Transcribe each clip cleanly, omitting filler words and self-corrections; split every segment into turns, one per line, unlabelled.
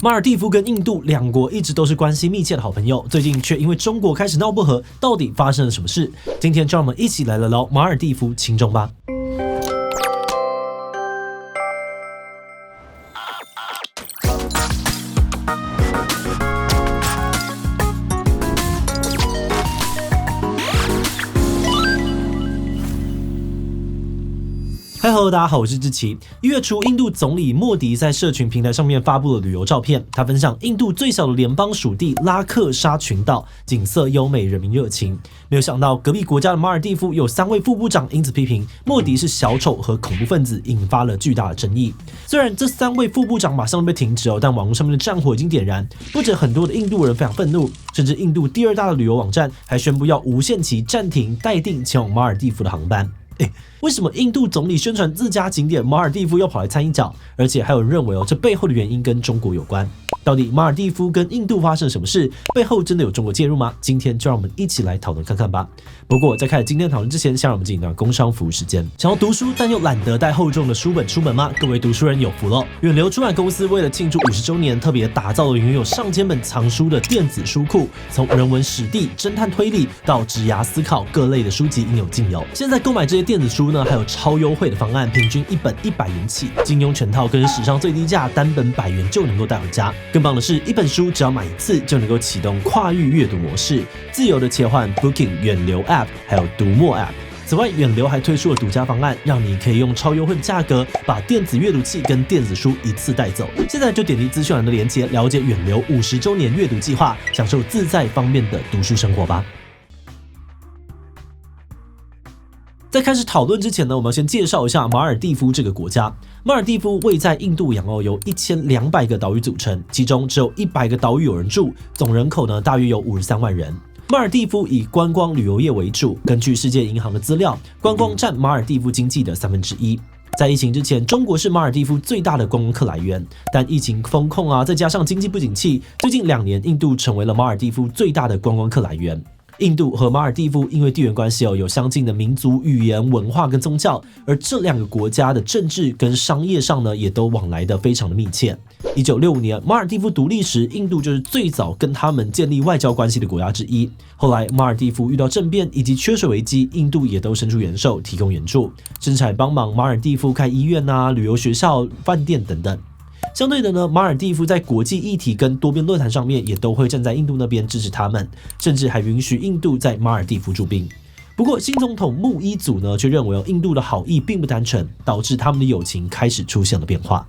马尔地夫跟印度两国一直都是关系密切的好朋友，最近却因为中国开始闹不和，到底发生了什么事？今天就让我们一起来聊聊马尔地夫亲中吧。Hello， 大家好，我是志奇。1月初，印度总理莫迪在社群平台上面发布了旅游照片。他分享印度最小的联邦属地拉克沙群岛，景色优美，人民热情。没有想到，隔壁国家的马尔地夫有3位副部长因此批评莫迪是小丑和恐怖分子，引发了巨大的争议。虽然这3位副部长马上被停职但网络上面的战火已经点燃，不止很多的印度人非常愤怒，甚至印度第2大的旅游网站还宣布要无限期暂停待定前往马尔地夫的航班。为什么印度总理宣传自家景点马尔地夫要跑来掺一脚？而且还有人认为这背后的原因跟中国有关。到底马尔地夫跟印度发生了什么事？背后真的有中国介入吗？今天就让我们一起来讨论看看吧。不过在开始今天讨论之前，先让我们进行到工商服务时间。想要读书但又懒得带厚重的书本出门吗？各位读书人有福了！远流出版公司为了庆祝50周年，特别打造了拥有上千本藏书的电子书库，从人文史地、侦探推理到职涯思考，各类的书籍应有尽有。现在购买这些电子书呢，还有超优惠的方案，平均1本100元起，金庸全套更是史上最低价，单本100元就能够带回家。更棒的是，一本书只要买1次就能够启动跨域阅读模式，自由的切换 Booking 远流 App 还有读墨 App。此外，远流还推出了独家方案，让你可以用超优惠的价格把电子阅读器跟电子书一次带走。现在就点击资讯栏的连结，了解远流50周年阅读计划，享受自在方便的读书生活吧。在开始讨论之前呢，我们要先介绍一下马尔地夫这个国家。马尔地夫位在印度洋由1200个岛屿组成，其中只有100个岛屿有人住，总人口呢大约有53万人。马尔地夫以观光旅游业为主，根据世界银行的资料，观光占马尔地夫经济的1/3。在疫情之前，中国是马尔地夫最大的观光客来源，但疫情封控再加上经济不景气，最近2年印度成为了马尔地夫最大的观光客来源。印度和马尔地夫因为地缘关系有相近的民族、语言、文化跟宗教，而这2个国家的政治跟商业上呢，也都往来的非常的密切。1965年马尔地夫独立时，印度就是最早跟他们建立外交关系的国家之一。后来马尔地夫遇到政变以及缺水危机，印度也都伸出援手，提供援助，甚至还帮忙马尔地夫开医院旅游学校、饭店等等。相对的呢，马尔地夫在国际议题跟多边论坛上面也都会站在印度那边支持他们，甚至还允许印度在马尔地夫驻兵。不过新总统穆伊祖呢却认为印度的好意并不单纯，导致他们的友情开始出现了变化。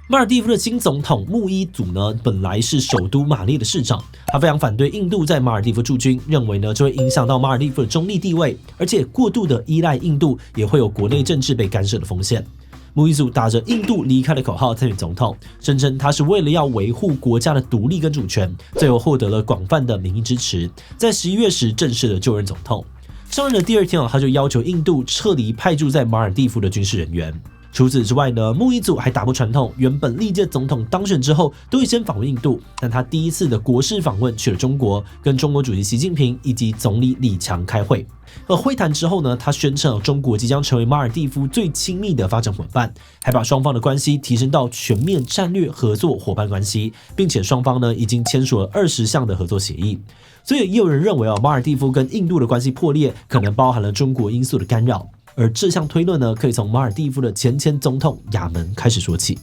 马尔地夫的新总统穆伊祖呢，本来是首都马列的市长，他非常反对印度在马尔地夫驻军，认为呢这会影响到马尔地夫的中立地位，而且过度的依赖印度也会有国内政治被干涉的风险。穆伊祖打着印度离开的口号参选总统，声称他是为了要维护国家的独立跟主权，最后获得了广泛的民意支持，在11月时正式的就任总统。上任的第2天他就要求印度撤离派驻在马尔地夫的军事人员。除此之外呢，穆伊祖还打破传统，原本历届总统当选之后都会先访问印度，但他第一次的国事访问去了中国，跟中国主席习近平以及总理李强开会。而会谈之后呢，他宣称中国即将成为马尔地夫最亲密的发展伙伴，还把双方的关系提升到全面战略合作伙伴关系，并且双方呢已经签署了20项的合作协议。所以也有人认为马尔地夫跟印度的关系破裂可能包含了中国因素的干扰。而这项推论呢，可以从马尔地夫的前总统亚门开始说起。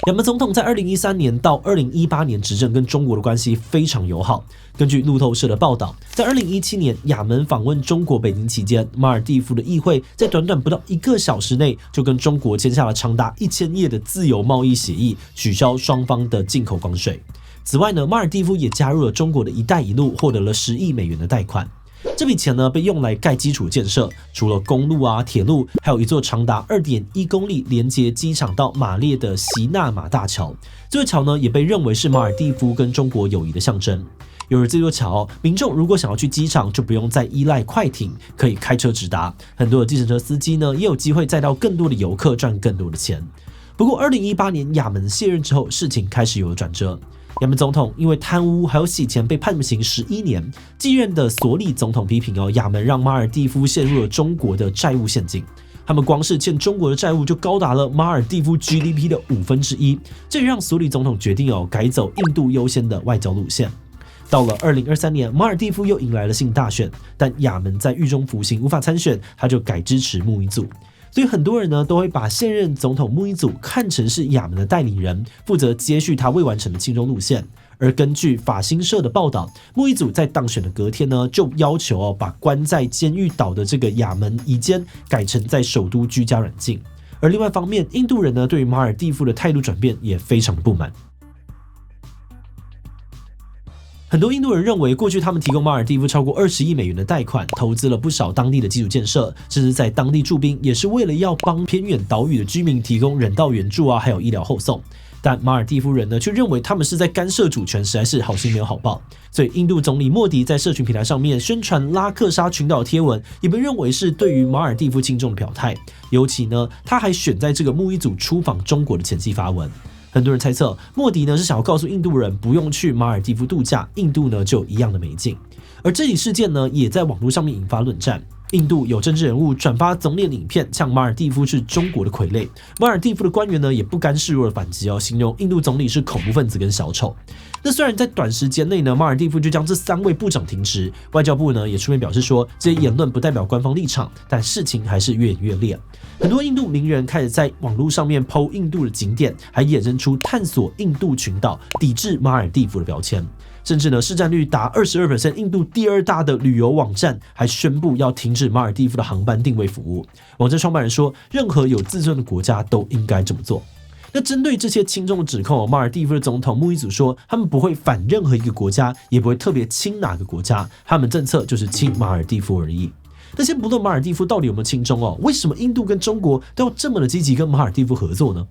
亚门总统在2013年到2018年执政，跟中国的关系非常友好。根据路透社的报道，在2017年亚门访问中国北京期间，马尔地夫的议会在短短不到1个小时内就跟中国签下了长达1000页的自由贸易协议，取消双方的进口关税。此外呢，马尔地夫也加入了中国的一带一路，获得了10亿美元的贷款。这笔钱呢被用来盖基础建设，除了公路铁路，还有一座长达2.1公里连接机场到马列的席纳马大桥。这座桥呢也被认为是马尔地夫跟中国友谊的象征。有了这座桥，民众如果想要去机场，就不用再依赖快艇，可以开车直达。很多的计程车司机呢也有机会载到更多的游客，赚更多的钱。不过2018年亚门卸任之后，事情开始有了转折。亚门总统因为贪污还有洗钱被判刑11年，继任的索里总统批评亚门让马尔地夫陷入了中国的债务陷阱。他们光是欠中国的债务就高达了马尔地夫 GDP 的1/5，这也让索里总统决定改走印度优先的外交路线。到了2023年，马尔地夫又迎来了新大选，但亚门在狱中服刑，无法参选，他就改支持穆伊祖。所以很多人呢都会把现任总统穆伊祖看成是亚门的代理人，负责接续他未完成的亲中路线。而根据法新社的报道，穆伊祖在当选的隔天呢，就要求把关在监狱岛的这个亚门移监改成在首都居家软禁。而另外一方面，印度人呢对于马尔地夫的态度转变也非常不满。很多印度人认为，过去他们提供马尔地夫超过20亿美元的贷款，投资了不少当地的基础建设，甚至在当地驻兵，也是为了要帮偏远岛屿的居民提供人道援助还有医疗后送。但马尔地夫人呢，却认为他们是在干涉主权，实在是好心没有好报。所以，印度总理莫迪在社群平台上面宣传拉克沙群岛的贴文，也被认为是对于马尔地夫亲中的表态。尤其呢，他还选在这个穆伊祖出访中国的前夕发文。很多人猜测，莫迪呢是想要告诉印度人不用去马尔地夫度假，印度呢就有一样的美景。而这起事件呢，也在网络上面引发论战。印度有政治人物转发总理的影片，呛马尔地夫是中国的傀儡。马尔地夫的官员呢，也不甘示弱的反击形容印度总理是恐怖分子跟小丑。那虽然在短时间内呢，马尔地夫就将这3位部长停职，外交部呢也出面表示说，这些言论不代表官方立场，但事情还是越演越烈。很多印度名人开始在网络上面 po 印度的景点，还衍生出探索印度群岛、抵制马尔地夫的标签。甚至呢，市占率达22%，印度第2大的旅游网站还宣布要停止马尔地夫的航班定位服务。网站创办人说，任何有自尊的国家都应该这么做。那针对这些轻重的指控，马尔地夫的总统穆伊祖说，他们不会反任何一个国家，也不会特别亲哪个国家，他们政策就是亲马尔地夫而已。那先不论马尔地夫到底有没有亲中为什么印度跟中国都要这么的积极跟马尔地夫合作呢？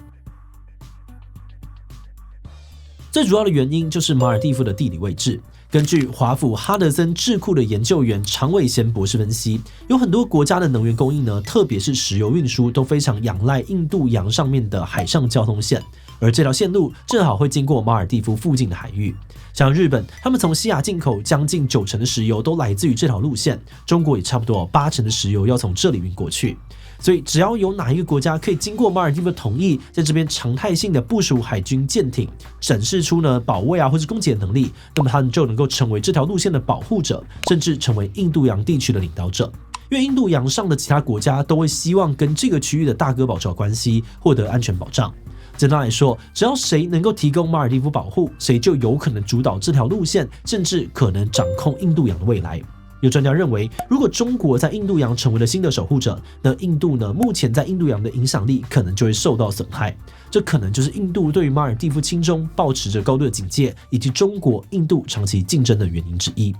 最主要的原因就是马尔地夫的地理位置。根据华府哈德森智库的研究员常伟贤博士分析，有很多国家的能源供应呢，特别是石油运输，都非常仰赖印度洋上面的海上交通线，而这条线路正好会经过马尔地夫附近的海域。像日本，他们从西亚进口将近90%的石油都来自于这条路线，中国也差不多80%的石油要从这里运过去。所以，只要有哪一个国家可以经过马尔地夫的同意，在这边常态性的部署海军舰艇，展示出呢保卫或是攻击的能力，那么他们就能够成为这条路线的保护者，甚至成为印度洋地区的领导者。因为印度洋上的其他国家都会希望跟这个区域的大哥保持好关系，获得安全保障。简单来说，只要谁能够提供马尔地夫保护，谁就有可能主导这条路线，甚至可能掌控印度洋的未来。有专家认为，如果中国在印度洋成为了新的守护者，那印度呢，目前在印度洋的影响力可能就会受到损害。这可能就是印度对于马尔地夫亲中抱持着高度的警戒，以及中国、印度长期竞争的原因之一。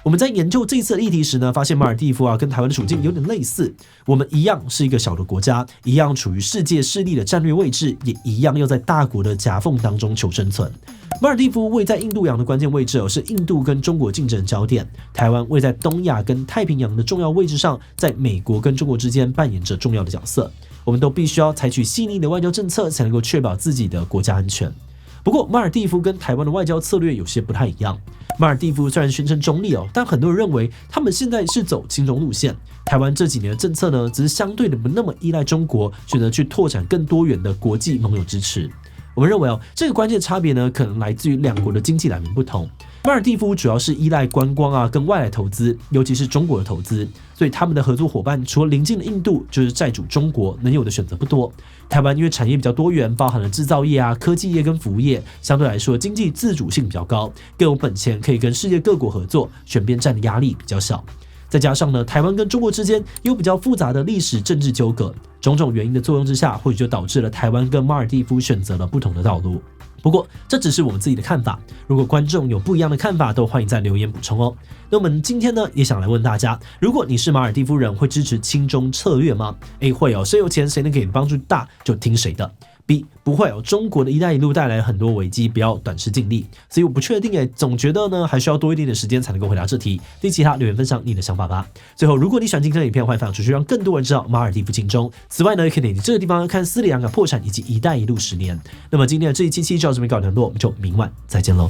我们在研究这一次的议题时呢，发现马尔地夫跟台湾的处境有点类似。我们一样是一个小的国家，一样处于世界势力的战略位置，也一样要在大国的夹缝当中求生存。马尔地夫位在印度洋的关键位置是印度跟中国竞争的焦点。台湾位在东亚跟太平洋的重要位置上，在美国跟中国之间扮演着重要的角色。我们都必须要采取细腻的外交政策，才能够确保自己的国家安全。不过，马尔地夫跟台湾的外交策略有些不太一样。马尔地夫虽然宣称中立但很多人认为他们现在是走亲中路线。台湾这几年的政策呢，只是相对的不那么依赖中国，选择去拓展更多元的国际盟友支持。我们认为这个关键差别呢，可能来自于两国的经济来源不同。马尔地夫主要是依赖观光跟外来投资，尤其是中国的投资，所以他们的合作伙伴除了邻近的印度，就是债主中国，能有的选择不多。台湾因为产业比较多元，包含了制造业科技业跟服务业，相对来说经济自主性比较高，更有本钱可以跟世界各国合作，选边站的压力比较小。再加上呢，台湾跟中国之间有比较复杂的历史政治纠葛，种种原因的作用之下，或许就导致了台湾跟马尔地夫选择了不同的道路。不过，这只是我们自己的看法。如果观众有不一样的看法，都欢迎在留言补充哦。那我们今天呢，也想来问大家：如果你是马尔地夫人，会支持亲中策略吗？ A 会谁有钱谁能给的帮助大，就听谁的。B 不会中国的一带一路带来很多危机，不要短视尽力。所以我不确定总觉得呢，还需要多一点的时间才能够回答这题。对其他留言分享你的想法吧。最后，如果你喜欢今天的影片，欢迎分享出去，让更多人知道马尔地夫亲中。此外呢，也可以点击这个地方看斯里兰卡破产以及一带一路10年。那么今天的这一期就到这边告一段落，我们就明晚再见喽。